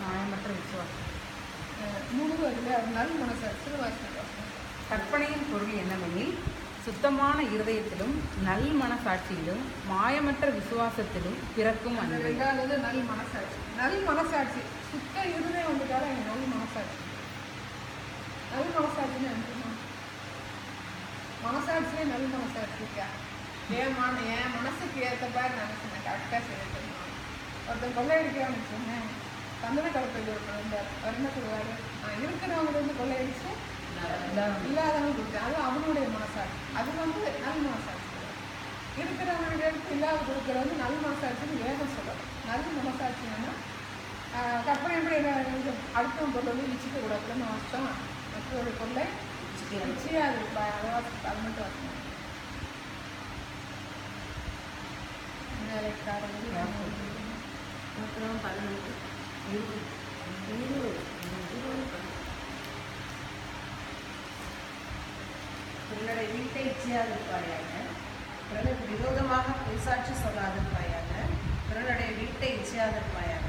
மாயமற்ற விசுவாசம். 3 அதில் நல் மனசாட்சி வாசிக்கிறோம். கற்பனையின் பொருள் என்னவெனில், சுத்தமான இருதயத்திலும் நல் மனசாட்சியிலும் மாயமற்ற விசுவாசத்திலும் பிறக்கும் அன்பு. 2வது நல் மனசாட்சி. நல் மனசாட்சி சுத்த இருதயம் வந்துட்டால எனக்கு நல் மனசாட்சி. நல் மனசாட்சின்னு நினைக்கணும். மனசாட்சியே நல் மனசாட்சி இருக்கா? என் மனசுக்கு ஏற்ற மாதிரி நினைச்சேன், கரெக்டாக செய்யணும். ஒருத்தன் கொள்ளையடிக்கிறான்னு வச்சுக்கோங்க, தந்தன கலப்பையில் இருந்தார் வருணத்துவாரு இருக்கிறவங்க வந்து கொள்ளையடிச்சு இல்லாதவங்க கொடுத்தேன். அது அவனுடைய மனசாட்சி. அது வந்து நல் மனசாட்சி. இருக்கிறவங்க எடுத்து இல்லாத கொடுக்குறது நல் மனசாட்சின்னு வேகம் சொல்லலாம். நல் மனசாட்சின்னா கற்பனை எப்படி அடுத்தவங்க பொருள் வந்து இச்சிக்க கூடாதுன்னு வச்சோம். மற்றவருடைய பொருளை இச்சியா அது அது மட்டும் வச்சோம். வேலைக்காரர்கள் பிறனுடைய வீட்டை இச்சையாதிருப்பாயாக, பிறனுக்கு விரோதமாக பொய்சாட்சி சொல்லாதிருப்பாயாக, பிறனுடைய வீட்டை இச்சையாதிருப்பாயாக,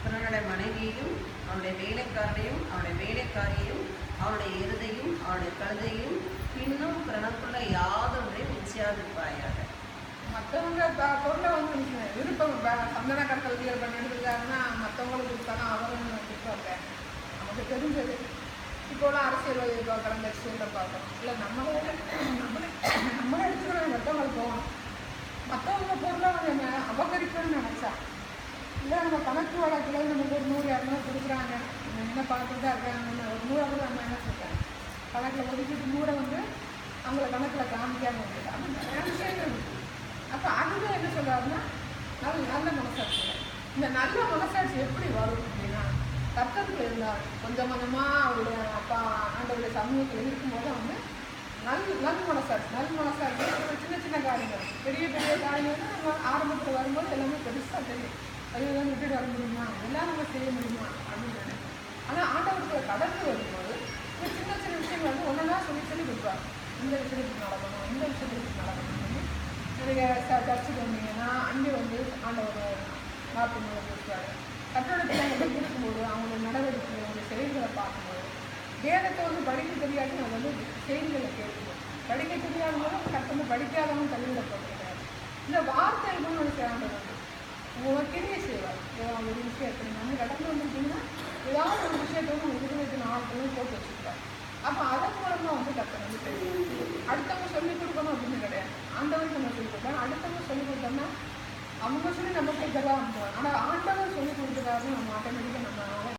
பிறனுடைய மனைவியையும் அவனுடைய வேலைக்காரனையும் அவனுடைய வேலைக்காரியையும் அவனுடைய எருதையும் அவனுடைய கழுதையும் பின்னும் பிறனுக்குள்ள யாதொன்றையும் இச்சையாதிருப்பாயாக. மற்றவங்க பொருளை வந்து விருப்பம் சந்தன கற்கள் பண்ணிட்டுருக்காங்கன்னா மற்றவங்களுக்கு கொடுத்தாங்க அவரும் கொடுப்பாங்க. நமக்கு தெரிஞ்சது இப்போலாம் அரசியல்வாதி பார்க்குறோம், லட்சியத்தில் பார்க்குறோம். இல்லை நம்மளே எடுத்துக்கிறோம், மற்றவங்களுக்கு போகணும். மற்றவங்க பொருளை நம்ம அபகரிக்கணும்னு நினச்சா, இல்லை நம்ம கணக்கு வழக்கில் நமக்கு ஒரு 100-200 கொடுக்குறாங்க, என்ன பார்த்துட்டு தான் இருக்காங்க. ஒரு 100 கூட நம்ம என்ன சொல்கிறேன், கணக்கில் ஒதுக்கிட்டு 100 வந்து அவங்கள கணக்கில் காமிக்காமல் வந்துட்டு அது நிறைய விஷயங்கள் இருக்குது. அப்போ அதுதான் என்ன சொல்கிறாருன்னா நல்ல மனசாட்சி. இந்த நல்ல மனசாட்சி எப்படி வரும் அப்படின்னா, கர்த்தர்கள் இருந்தார் கொஞ்சம் கொஞ்சமாக அவருடைய அப்பா ஆண்டவருடைய சமூகத்தில் இருக்கும்போது வந்து நல் மனசாட்சி சின்ன சின்ன காரியங்கள், பெரிய பெரிய காரியங்கள் நம்ம ஆரம்பத்தில் வரும்போது எல்லாமே பெருசாக தெரியும். அதெல்லாம் விட்டுட்டு வர முடியுமா, எல்லாம் நம்ம செய்ய முடியுமா அப்படின்னு நினைக்கிறேன். ஆனால் ஆண்டவர்களை கடந்து வரும்போது இந்த சின்ன சின்ன விஷயங்கள் வந்து ஒன்றா சொல்லி கொடுப்பாங்க. இந்த விஷயத்துக்கு நடக்கணும், இந்த விஷயத்துக்கு நடக்கணும். நீங்கள் சர்ச்சுக்கு வந்தீங்கன்னா அங்கே வந்து ஆண்டவர் நாற்பது கொடுக்குறாரு. கட்டோட பிள்ளைங்க இருக்கும்போது அவங்களோட நடவடிக்கை, அவங்களுடைய செயல்களை பார்க்கும்போது, வேதத்தை வந்து படிக்க தெரியாது, நம்ம வந்து செய்திகளை கேட்கணும். படிக்க தெரியாதவங்க கட்டணம் படிக்காதவங்க தள்ளிவிடப்படுகிறார். இந்த வார்த்தைகளும் நமக்கு ஆண்டவர் வந்து உங்களுக்கே செய்வார். ஏதாவது ஒரு விஷயத்தை நீங்கள் வந்து கடந்து வந்துட்டீங்கன்னா ஏதாவது ஒரு விஷயத்தை வந்து உங்கள் இருபத்தி 4 போட்டு வச்சுருப்பார். அப்போ அதன் மூலமாக வந்து கட்டணம் வந்து தெரியும். அடுத்தவங்க சொல்லிக் கொடுக்கணும் அப்படின்னு கிடையாது, ஆண்டவர் நம்ம சொல்லிக் கொடுப்பாங்க. அடுத்தவங்க சொல்லிக் கொடுத்தோம்னா அவங்க சொல்லி நம்ம கேட்கலாம். ஆனால் ஆண்டவர் சொல்லிக் கொடுக்குறாருன்னு நம்ம ஆட்டோமேட்டிக்காக